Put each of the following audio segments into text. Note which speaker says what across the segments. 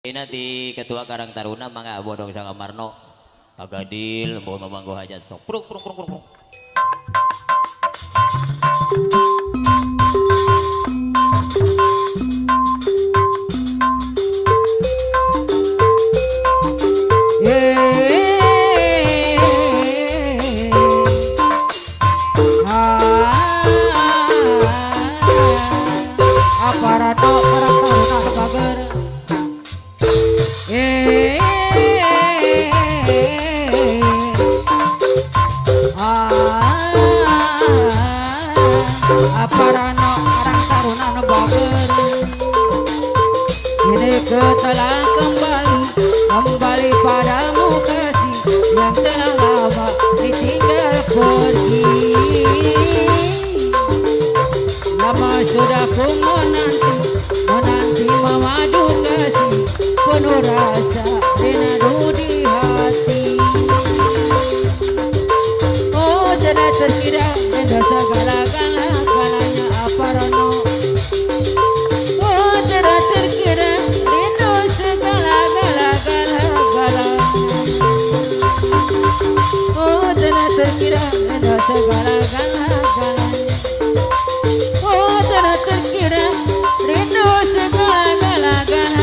Speaker 1: Nanti ketua Karang Taruna mangga bodong sang Amarno Pagadil mau memanggo hajat sok pruk pruk pruk pruk.
Speaker 2: Telah kembali padamu kasih yang telah lama ditinggal pergi. Lama sudah ku menanti memadu kasih penuh rasa rindu di hati. Oh tidak terkira dengan segala-galanya apa rano. Terkira ada segala-galanya. Oh tidak terkira rindu segala-galanya.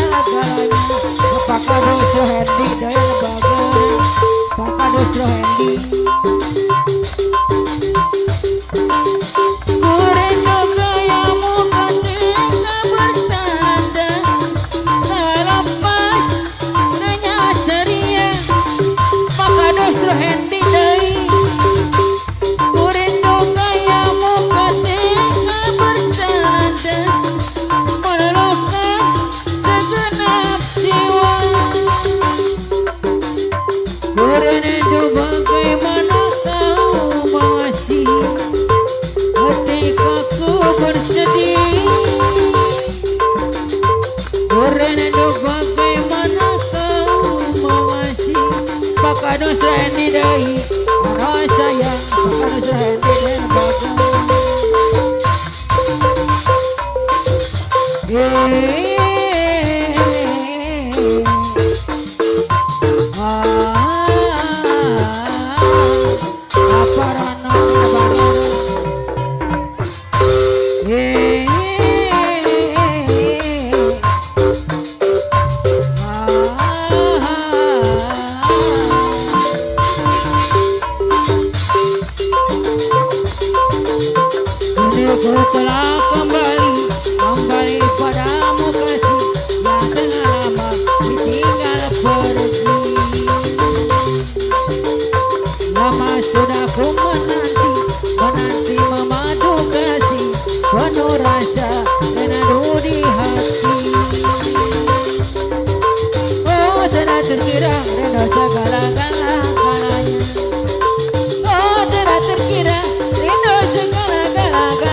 Speaker 2: Apakah dosa Hendi dan bagai apakah dosa Hendi. Ku rindu gayamu ketika bercanda terlepas dengan ceria. Apakah dosa Hendi dosa Hendi dahi orang sayang apakah dosa Hendi dan bagai apa rana telah kembali padamu kasih yang telah lama ditinggal pergi. Lama sudah ku menanti memadu kasih penuh rasa rindu di hati. Oh tidak terkira rindu segala-galanya. Oh tidak terkira rindu segala-galanya.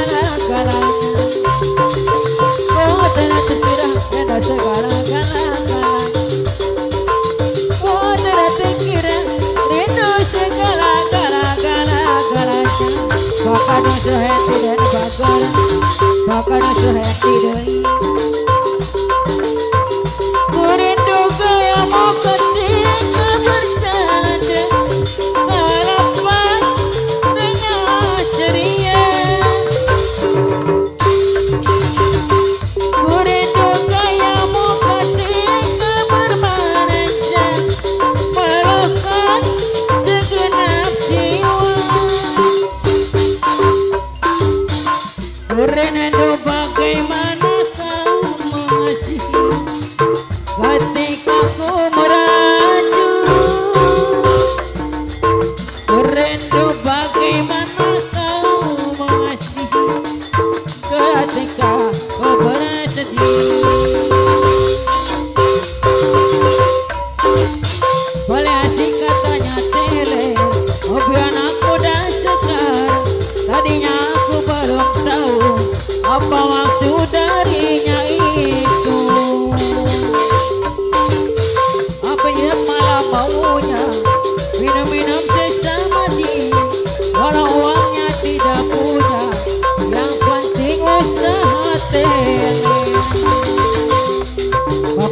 Speaker 2: Oh tidak terkira rindu segala-galanya. Oh tidak terkira rindu segala-galanya. Apakah dosa Hendi dan bagai apakah dosa Hendi deui. Ku rindu gayamu ketika bercanda terlepas dengan ceria. Ku rindu gayamu ketika bermanja melukkan segenap jiwa. Ku rindu bagaimana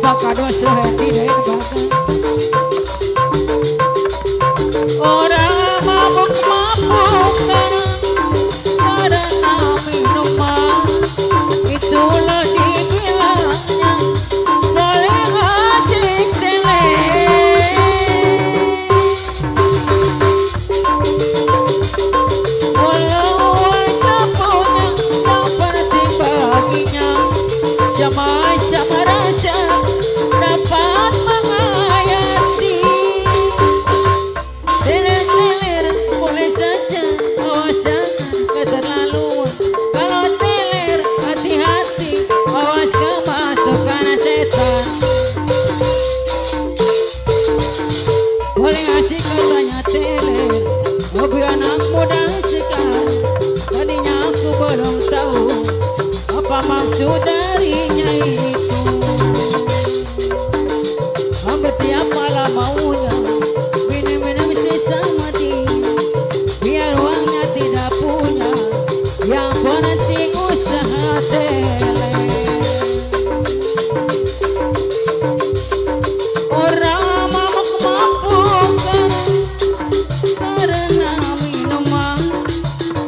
Speaker 2: bakado sehendi deh bakal orang mabuk-mabukan karena minuman itulah dibilangnya paling asik tele walau tak punya tak berarti baginya sama-sama rasa dapat menghayati teler-teler boleh saja awas jangan keterlaluan kalau teler hati-hati awas kemasukan setan boleh asik katanya teler hobi anak muda sekarang tadinya aku belum tahu apa maksud darinya itu hampir tiap malam maunya minum-minum sesama dia biar uangnya tidak punya yang penting usaha tele orang mabuk-mabukan karena minuman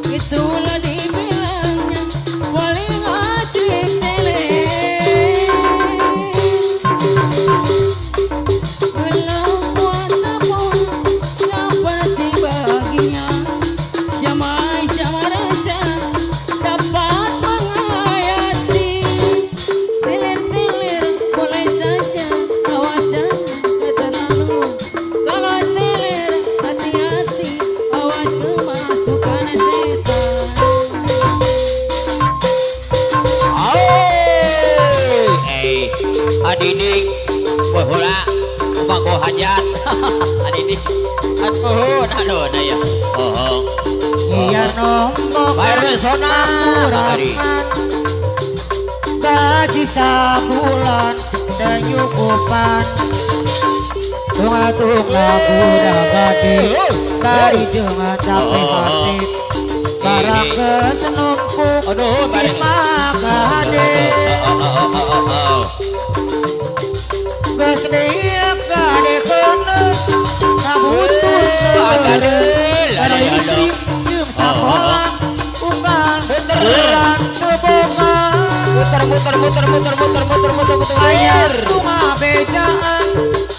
Speaker 2: itulah dibilangnya paling asik tele walau buat apa yang berarti baginya sama-sama rasa dapat menghayati teler-teler boleh saja awas jangan keterlaluan kalau teler hati-hati awas kemasukan setan
Speaker 1: Adidik bahula manggo hajat adidik atuh aduh na ya oh
Speaker 3: iya nombok
Speaker 1: bayar sona hari
Speaker 3: gaji sabulan dan nyukupan tunga-tunga budak gede dari jenga capek mati barang kesenumpuk
Speaker 1: aduh
Speaker 3: di magade gede gade kene nabutuh
Speaker 1: agadel ada
Speaker 3: listrik cium sakola unggal bulan seboga
Speaker 1: muter
Speaker 3: ayat bunga bejaan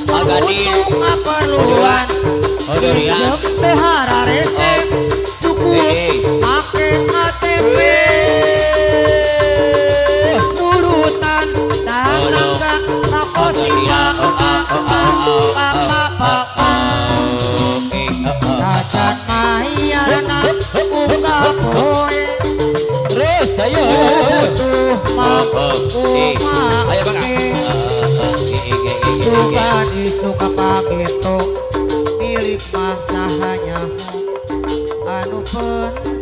Speaker 1: agadil
Speaker 3: untung keperluan
Speaker 1: aduh ya
Speaker 3: hidup tehara resep cukup make KTP urutan tanangga nakosima Rajan mahiyana unggah poe
Speaker 1: terus ayo
Speaker 3: butuh mampu
Speaker 1: ayo bang
Speaker 3: Tuhan isuka pageto milik mah sahanya anu pen